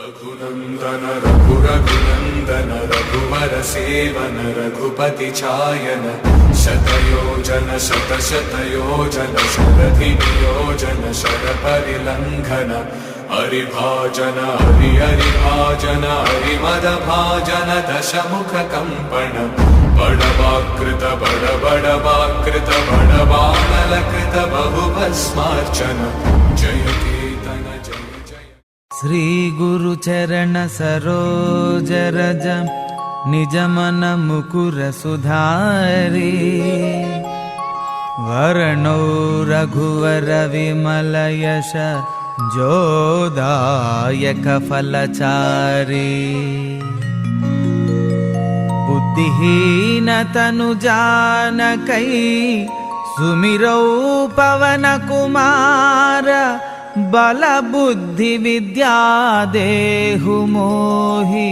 रघुनंदन रघुरघुनंदन रघुवर seven Raghupati छायन शतयोजन शतशतयोजन शरधि नियोजन शरपरिलंघन हरिभाजन हरिभाजन हरिमदभाजन दशमुख कंपन बड़वाकृत बड़वाकृत बड़वानलकृत बहुभस्मार्चन जय केतन जय जय। श्री गुरु चरण सरोज रज निज मन मुकुर सुधारी वर्णो रघुवर विमल यश जोदायक फलचारी बुद्धिहीन तनु जानकै सुमिरौ पवन कुमार बल बुद्धि विद्या देहु मोहि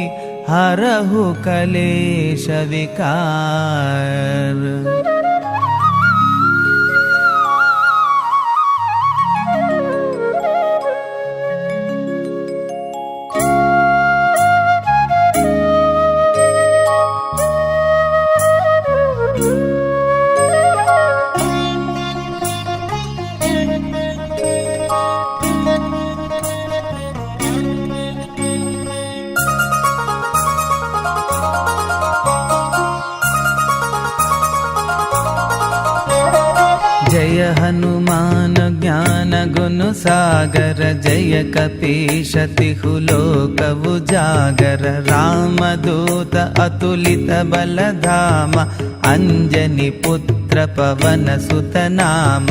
हरहु कलेश विकार। जय हनुमान ज्ञान गुण सागर जय कपीश तिहु लोक उजागर रामदूत अतुलित बल धाम अंजनी पुत्र पवन सुत नाम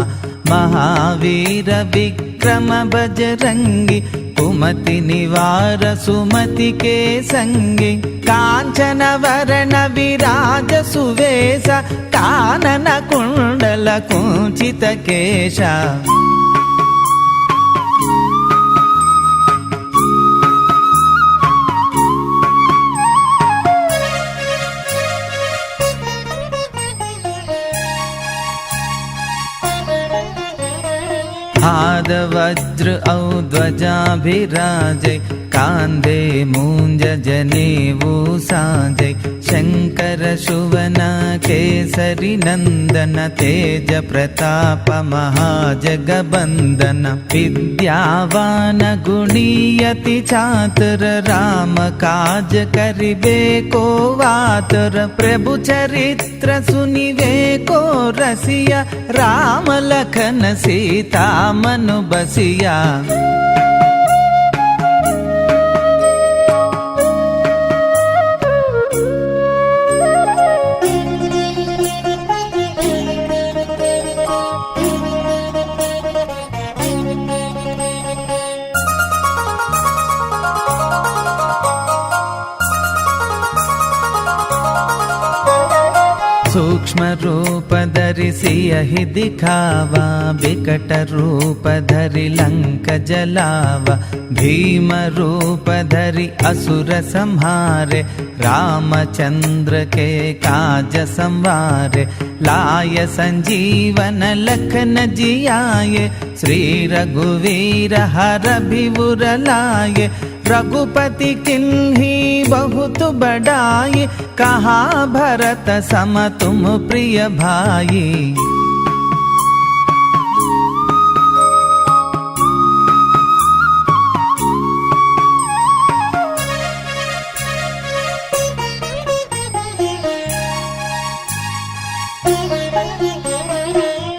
महावीर विक्रम बजरंगी कुमति निवार सुमति के संगी कांचन वरण विराज सुवेश कानन कुंडल कुंचित केशा। हाद वज्र औ ध्वजाभिराजै कांधे मूंज जनेऊ साजै शंकर सुवन केसरी नंदन तेज प्रताप महाजगबंदन विद्यावान गुणीयति चातुर राम काज करिबे को वातुर प्रभु चरित्र सुनिबे को रसिया राम लखन सीता मनु बसिया। सूक्ष्म रूप धरि सियहि दिखावा विकट रूप धरि लंक जलावा भीम रूप धरि असुर संहारे रामचंद्र के काज संवारे लाय संजीवन लखन जियाये श्री रघुवीर हर विबुर लाये रघुपति किन्ही बहुत बड़ाई कहा भरत सम तुम प्रिय भाई।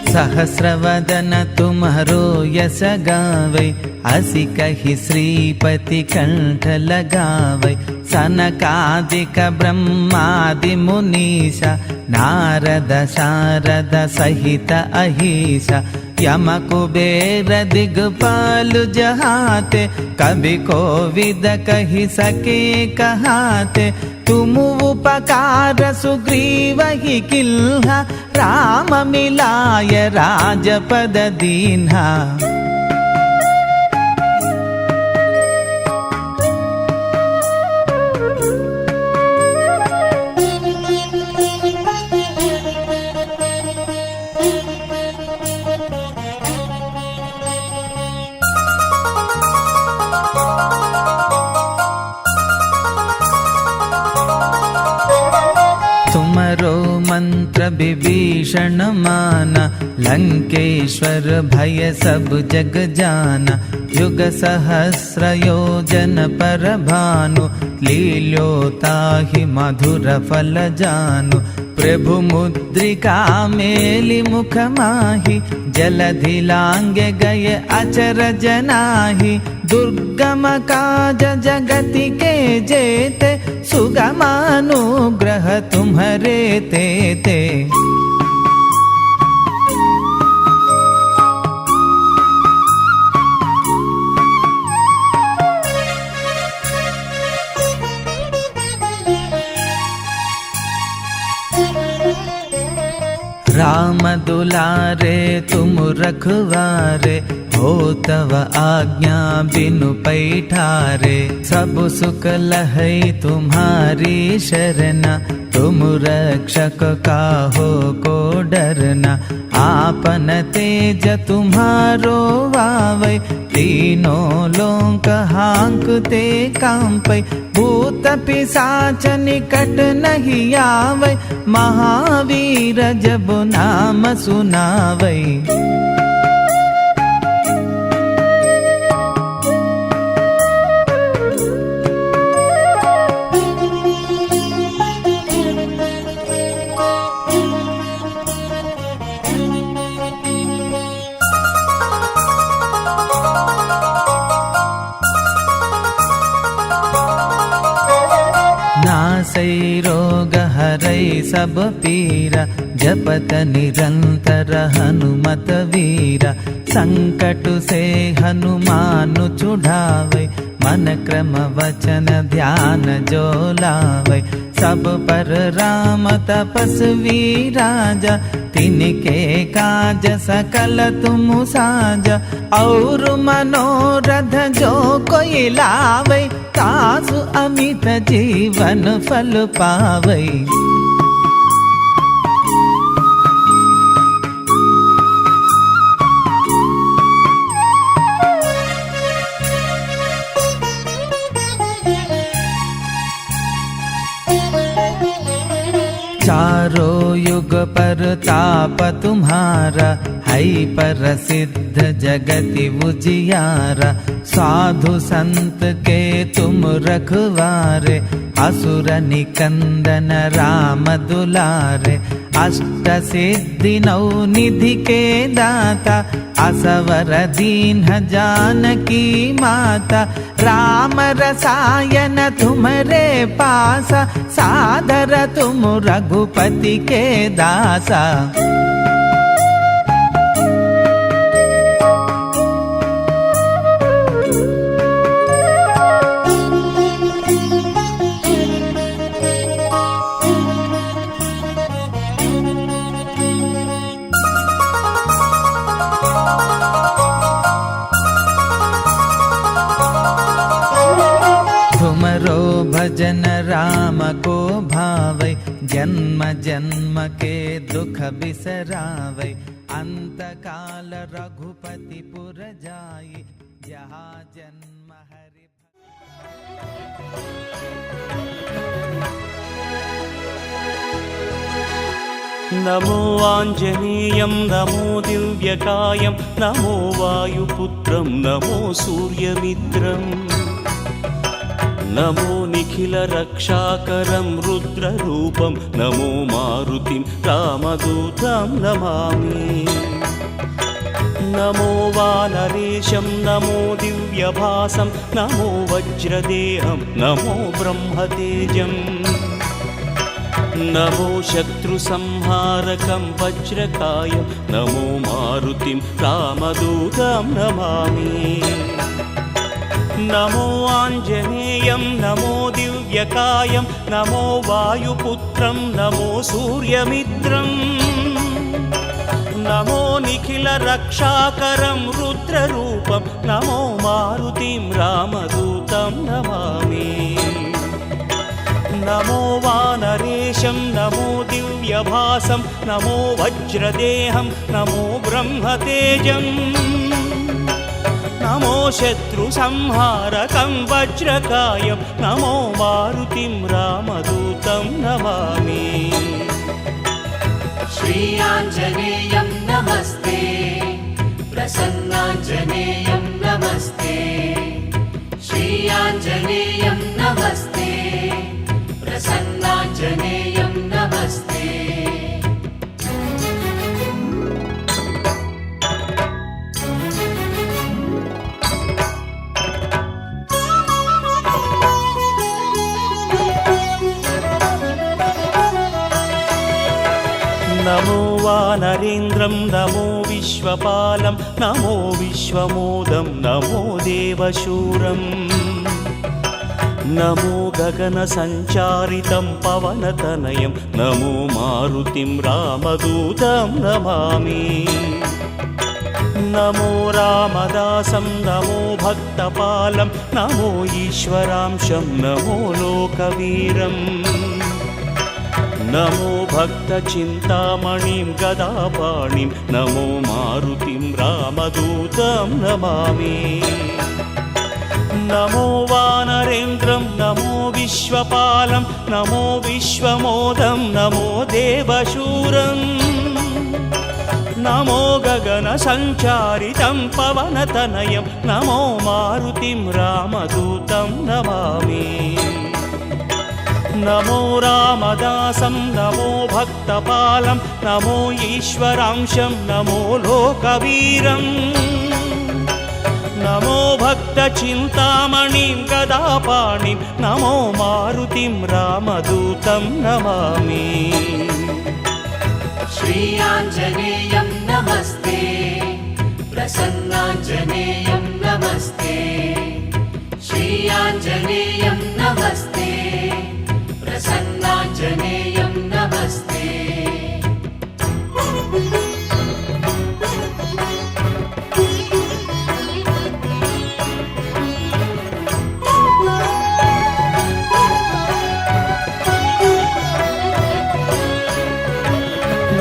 सहस्रवदन तुम्हारो यश गावै असी कहि श्रीपति कंठ लगावै सनकादिक ब्रह्मादि मुनीषा नारद शारद सहित अहिषा यम कुबेर दिगपाल जहाते कभी कोविद कहि सके कहाते तुम उपकार सुग्रीव ही किल्हा राम मिलाय राजपद दीन्हा। विभीषण माना, लंकेश्वर भय सब जग जाना। युग सहस्र योजन पर भानु, लील्योताहि मधुर फल जानु। प्रभु मुद्रिका मेलि मुख माहि, जलधि लांगे गए अचरज नाहि। दुर्गम काज जगति के जेते, सुगमानुग्रह तुम्हरे तेते। राम दुलारे तुम रखवारे, हो तव आज्ञा बिनु पैठारे। सब सुख लहै तुम्हारी शरणा, तुम रक्षक काहो को डरना। आपन तेज तुम्हारो वावै, तीनों लोक हांकते कांपै। भूत पिशाच निकट नहीं आवै, महावीर जब नाम सुनावै। नासै रोग हरै सब पीरा, जपत निरंतर हनुमत वीरा। संकट से हनुमान छुड़ावै, मन क्रम वचन ध्यान जो लावै। सब पर राम तपस्वी राजा, तिनके काज सकल तुम साजा। और मनोरथ जो कोई लावै, तासु अमित जीवन फल पावै। चारों युग पर ताप तुम्हारा, है प्रसिद्ध जगति उजियारा। साधु संत के तुम रखवारे, असुर निकंदन राम दुलारे। अष्ट सिद्धि नौ निधि के दाता, असवर दीन जानकी माता। राम रसायन तुम्हरे पासा, सादर तुम रघुपति के दासा। तुमरो भजन राम को भावै, जन्म जन्म के दुख बिसरावै। अंत काल रघुपति पुर जाई, जहाँ जन्म हरि। नमो आञ्जनेयं नमो दिव्यकायं, नमो वायुपुत्रं नमो सूर्यमित्रम्। नमो निखिलरक्षाकरं रुद्ररूपं, नमो मारुतिं रामदूतं नमामि। नमो वानरेशं नमो दिव्यभासं, नमो वज्रदेहं नमो ब्रह्मतेजम्। नमो शत्रुसंहारकं वज्रकायं, नमो मारुतिं रामदूतं नमामि। नमो आञ्जनेयं नमो दिव्यकायं, नमो वायुपुत्रं नमो सूर्यमित्रम्। नमो निखिलरक्षाकरं रुद्ररूपं, नमो मारुतिं रामदूतं नमामि। नमो वानरेशं नमो दिव्यभासं, नमो वज्रदेहं नमो ब्रह्मतेजम्। नमो शत्रुसंहारकं वज्रकायं, नमो मारुतिं रामदूतं नमामि। श्रीयाञ्जनेयं नमस्ते प्रसन्नाञ्जनेयं नमस्ते श्रीयाञ्जनेयं नमस्ते प्रसन्नाञ्जनेयं नमस्ते नमो वानरेन्द्रं नमो विश्वपालं नमो विश्वमोदं नमो देवशूरं नमो गगनसञ्चारितं पवनतनयं नमो मारुतिं रामदूतं नमामि नमो रामदासं नमो भक्तपालं नमो ईश्वरांशं नमो लोकवीरम् नमो भक्तचिन्तामणिं गदापाणिं नमो मारुतिं रामदूतं नमामि नमो वानरेन्द्रं नमो विश्वपालं नमो विश्वमोदं नमो देवशूरं नमो गगनसञ्चारितं पवनतनयं नमो मारुतिं रामदूतं नमामि नमो रामदासं नमो भक्तपालं नमो ईश्वरांशं नमो लोकवीरम् नमो भक्तचिन्तामणिं गदापाणिं नमो मारुतिं रामदूतं नमामि श्रीयाञ्जनेयं नमस्ते प्रसन्नाञ्जनेयं नमस्ते श्रीयाञ्जनेयं नमस्ते प्रसन्नाञ्जनेयं नमस्ते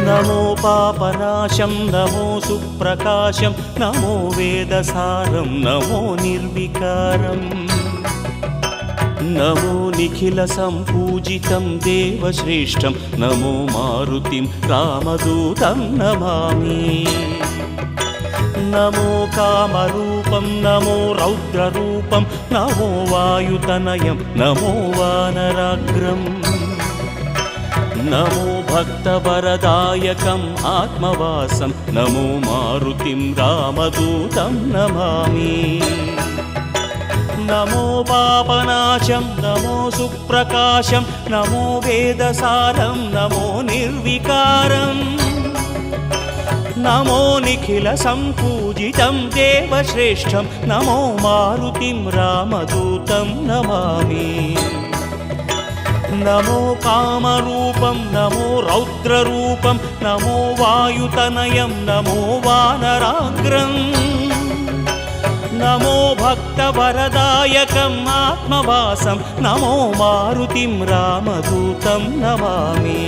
नमो पापनाशं नमो सुप्रकाशं नमो वेदसारं नमो निर्विकारम् नमो निखिलसम्पूजितं देवश्रेष्ठं नमो मारुतिं रामदूतं नमामि नमो कामरूपं नमो रौद्ररूपं नमो वायुतनयं नमो वानराग्रम् नमो भक्तवरदायकम् आत्मवासं नमो मारुतिं रामदूतं नमामि नमो पापनाशं नमो सुप्रकाशं नमो वेदसारं नमो निर्विकारम् नमो निखिलसम्पूजितं देवश्रेष्ठं नमो मारुतिं रामदूतं नमामि नमो कामरूपं नमो रौद्ररूपं नमो वायुतनयं नमो वानराग्रम् नमो भक्तवरदायकम् आत्मवासं नमो मारुतिं रामदूतं नमामि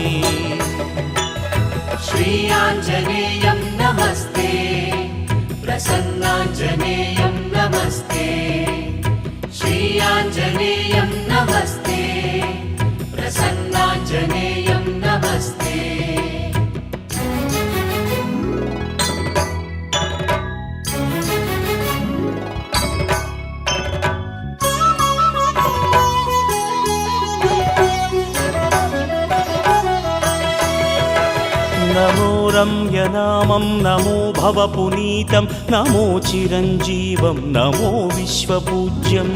श्रीयाञ्जनेयं नमस्ते प्रसन्नाञ्जनेयं नमस्ते श्रीयाञ्जनेयं नमस्ते प्रसन्नाञ्जनेयं नमस्ते नमो रम्यनामं नमो भवपुनीतं नमो चिरञ्जीवं नमो विश्वपूज्यम्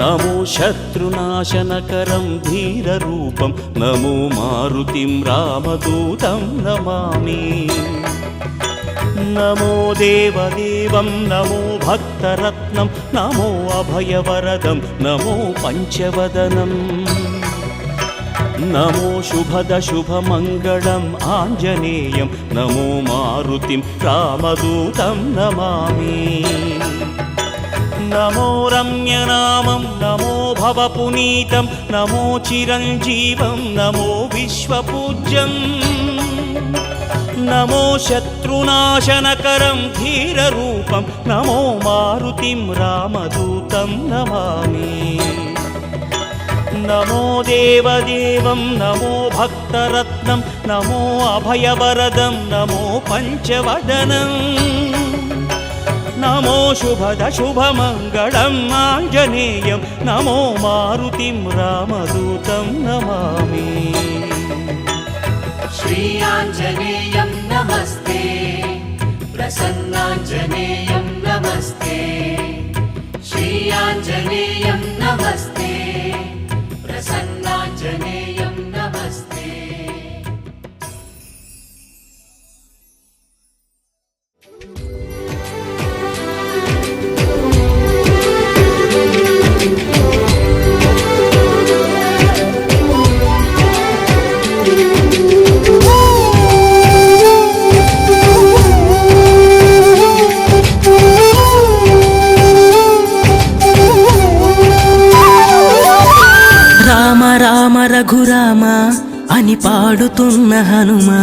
नमो शत्रुनाशनकरं धीररूपं नमो मारुतिं रामदूतं नमामि नमो देवदेवं नमो भक्तरत्नं नमो अभयवरदं नमो पञ्चवदनम् नमो शुभदशुभमङ्गलम् आञ्जनेयं नमो मारुतिं रामदूतं नमामि नमो रम्यनामं नमो भवपुनीतं नमो चिरञ्जीवं नमो विश्वपूज्यम् नमो शत्रुनाशनकरं धीररूपं नमो मारुतिं रामदूतं नमामि నమో దేవదేవం నమో భక్తరత్నం నమో అభయవరదం నమో పంచవదనం నమో శుభద శుభమంగళం ఆంజనేయం నమో మారుతిం రామదూతం నమామి श्री आञ्जनेयं नमस्ते प्रसन्नाञ्जनेयं नमस्ते श्री आञ्जनेयं नमस्ते प्रसन्नाञ्जनेयं नमस्ते రఘురామ అని పాడుతున్న హనుమా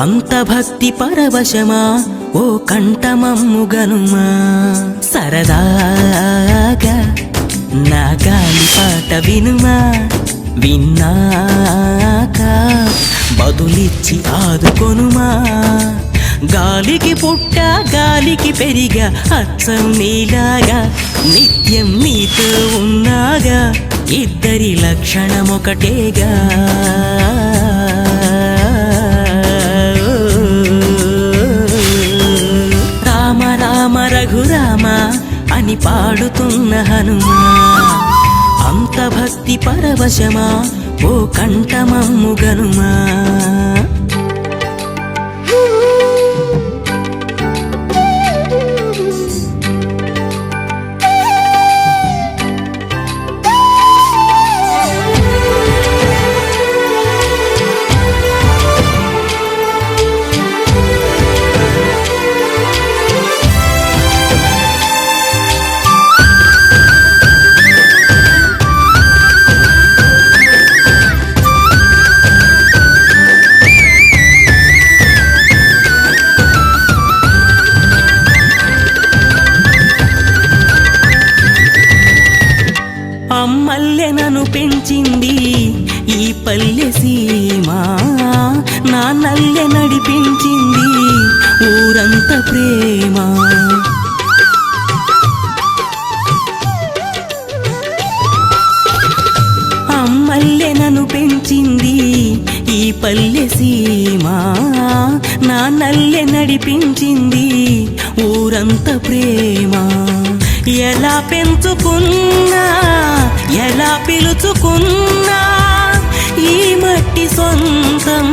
అంత భక్తి పరవశమా ఓ కంఠమమ్ము గనుమా సరదాగా నా గాలి పాట వినుమా విన్నాక బదులిచ్చి ఆదుకొనుమా గాలికి పుట్ట గాలికి పెరిగా అచ్చం నీలాగా నిత్యం నీతో ఉన్నాగా ఇద్దరి లక్షణమొకటేగా రామ రామ రఘురామ అని పాడుతున్న హనుమా అంత భక్తి పరవశమా ఓ కంఠమమ్ము గనుమా అమ్మల్లెనను పెంచింది ఈ పల్లె సీమ నా నల్లె నడిపించింది ఊరంత ప్రేమ అమ్మల్లెనను పెంచింది ఈ పల్లె సీమ నా నల్లె నడిపించింది ఊరంత ప్రేమ ఎలా పెంచుకున్నా ఎలా పిలుచుకున్నా ఈ మట్టి సొంతం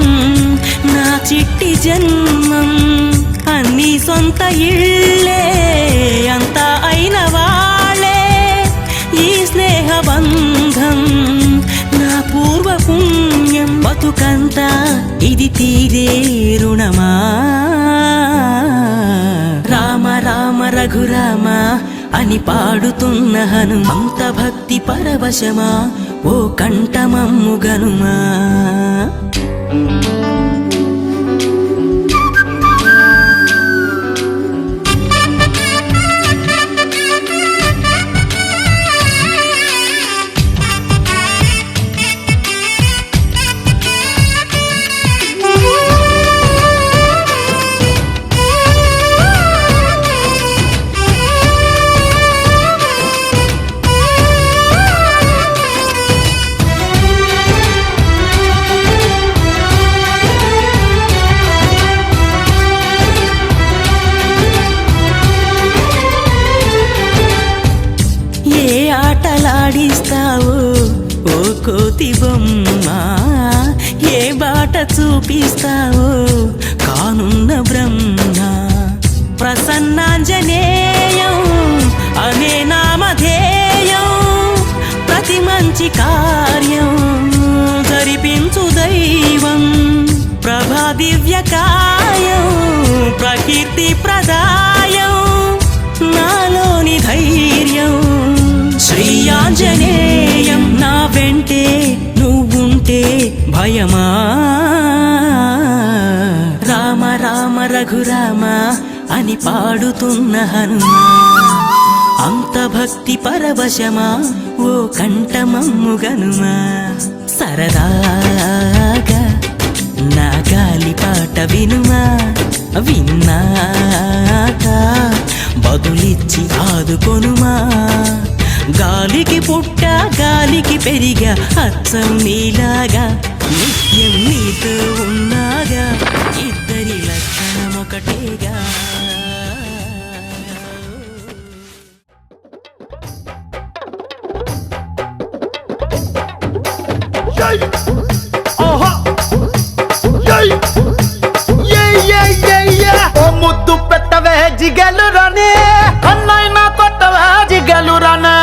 నా చిట్టి జన్మం అన్ని సొంత ఇళ్ళే అంతా అయిన వాళ్ళే ఈ స్నేహబంధం నా పూర్వ పుణ్యం బతుకంతా ఇది తీరే రుణమా రామ రామ రఘురామ అని పాడుతున్న హనుమంత భక్తి పరవశమా ఓ కంఠమమ్ము గనుమా ఆటలాడిస్తావు ఓ కోతి బొమ్మ ఏ బాట చూపిస్తావు కానున్న బ్రహ్మ ప్రసన్నాంజనేయం అనే నామధేయం ప్రతి మంచి కార్యం జరిపించు దైవం ప్రభా దివ్యకాయం ప్రకీర్తి ప్రదాయం నాలోని ధైర్యం శ్రీ ఆంజనేయం నా వెంటే నువ్వుంటే భయమా రామ రామ రఘురామ అని పాడుతున్న హనుమా అంత భక్తి పరవశమా ఓ కంఠమమ్ముగనుమా సరదాగా నా గాలి పాట వినుమా విన్నాక బదులిచ్చి ఆదుకొనుమా గాలికి పుట్ట గాలికి పెరిగా అచ్చం నీలాగా నిత్యం నీతో ఉన్నాగా ఇద్దరి లక్షణం ఒకటేగా ముద్దు పెట్టవే జిగలు రానే కన్నైనా కొట్టవే జిగలు రానే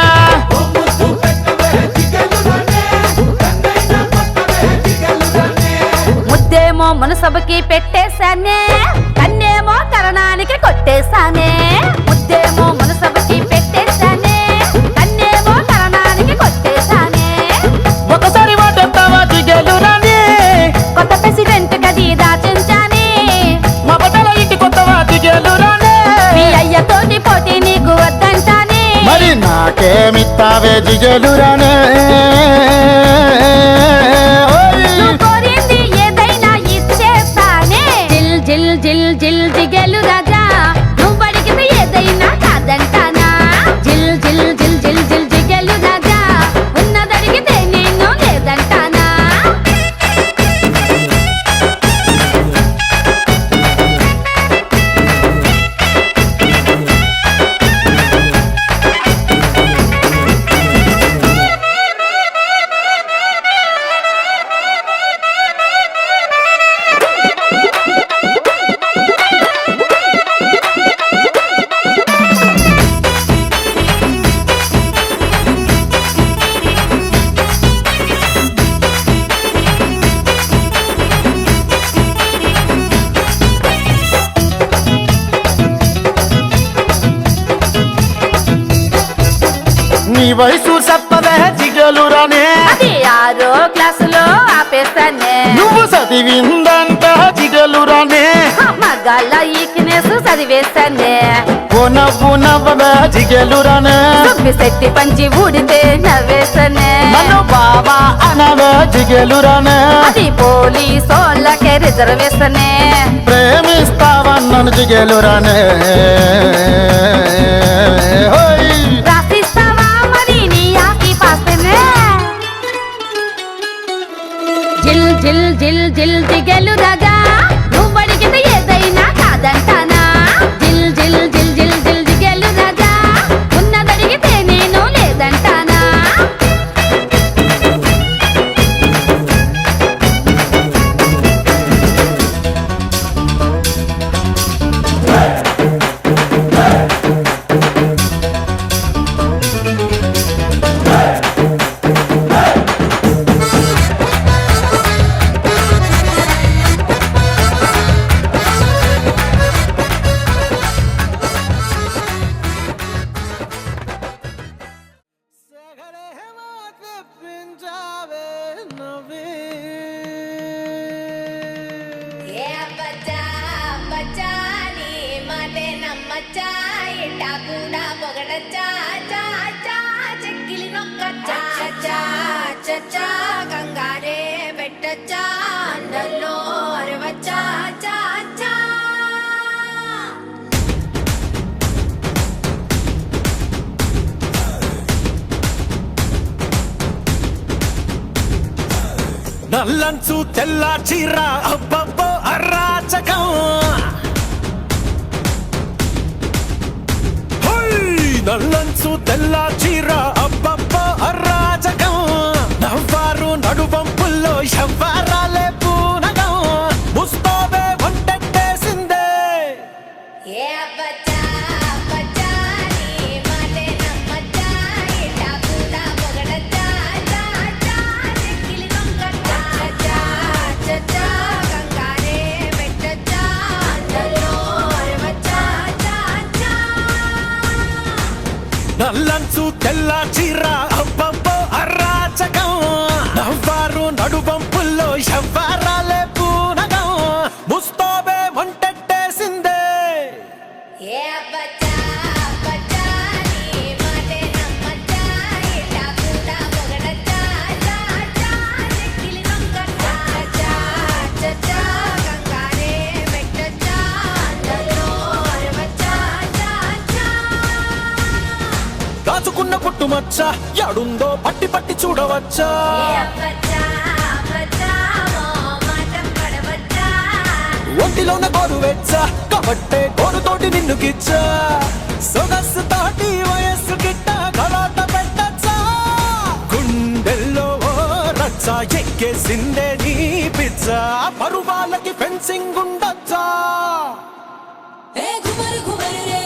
ముద్దేమో మనసభకి పెట్టేశానే కన్నేమో కరణానికి కొట్టేశానే ముద్దేమో మనసభకి పెట్టేశానే కన్నేమో కరణానికి కొట్టేశానే ఒకసారి వాటెత్తావా జిగలు రానే కొత్త ప్రెసిడెంట్ గది దాచించానే మా బట్టల ఇంటి కొత్తవా జిగలు రానే మీ అయ్యతోటి పోటీ నీకు వద్దంటానే మరి నాకేమిత్తావే జిగలు రానే నువ్వు కోరింది ఏదైనా ఇచ్చేస్తానే జిల్ జిల్ జిల్ జిల్ జిగేలు రాజా నువ్వు అడిగింది ఏదైనా కాదంటానా జిల్ జిల్ జిల్ జిల్ జిల్ జిగేలు రాజా ఉన్నదడిగితే నేను లేదంటానా నీ వయసు చెప్పవే జిగలు రానే అది 6వ క్లాసులో ఆపేస్తానే నువ్వు చదివిందంట జిగలు రానే మగాళ్ళ ఈక్నెస్ చదివేస్తానే ఓ నవ్వు నవ్వవే జిగలు రానే దుబ్బి శెట్టి పంచి ఊడితే నవ్వేస్తానే నన్ను బాబా అనవే జిగలు రానే అది పోలీసోళ్ళకే రిజర్వేషనే ప్రేమిస్తావన్నను జిగలు రానే హోయ్ రాసిస్తావా మరి నీ ఆకి పాస్తేనే జిల్ జిల్ జిల్ జిల్ జిగేలు రాగా నువ్వు అడిగితే ఏదైనా కాదంటానా జిల్ జిల్ జిల్ జిల్ జిల్ జిగేలు రాజా ఉన్నదడిగితే నేను లేదంటానా ఏ బచ్చా బచ్చా నీ మాటే నమ్మచ్చా ఇట్టా కూడా పొగడచ్చా చా చా చెక్కిలి నొక్కచ్చా చచ్చా చచ్చా కంగారే పెట్టచ్చా అందల్లో అరవచ్చా చా చా నల్లంచు తెల్ల చీర అబ్బబ్బో అరాచకం నల్లంచు తెల్ల చీర అబ్బబ్బో అరాచకం నవ్వారు నడువంపుల్లో ఎవ్వారాలే పూనగం ముస్తోబే వంటెట్టేసిందే ఏ బచ్చా బచ్చా నీ మాటే నమ్మచ్చా ఇట్టా కూడా పొగడచ్చా చా చా చెక్కిలి నొక్కచ్చా చచ్చా చచ్చా కంగారే పెట్టచ్చా అందల్లో అరవచ్చా చా చా నల్లంచు తెల్ల చీర అబ్బబ్బో అరాచకం నవ్వారు నడువంపుల్లో ఎవ్వారాలే పూనగం ముస్తోబే వంటెట్టేసిందే ఏ బచ్చా బచ్చా నీ దాచుకున్న పుట్టుమచ్చ యాడుందో పట్టి పట్టి చూడవచ్చా ఏ అబ్బచ్చా అబ్బచ్చా మాటం పడవచ్చా ఒంటిలోన గోరు వెచ్చ కాబట్టే గోరుతోటి నిన్ను గిచ్చా సొగస్సు తోటి వయస్సు గిట్ట గలాట పెట్టచ్చా గుండెల్లో ఓ రచ్చ ఎక్కేసిందే నీ పిచ్చ పరువాలకి ఫెన్సింగ్ ఉండొచ్చా ఏ ఘుమరు ఘుమరు రే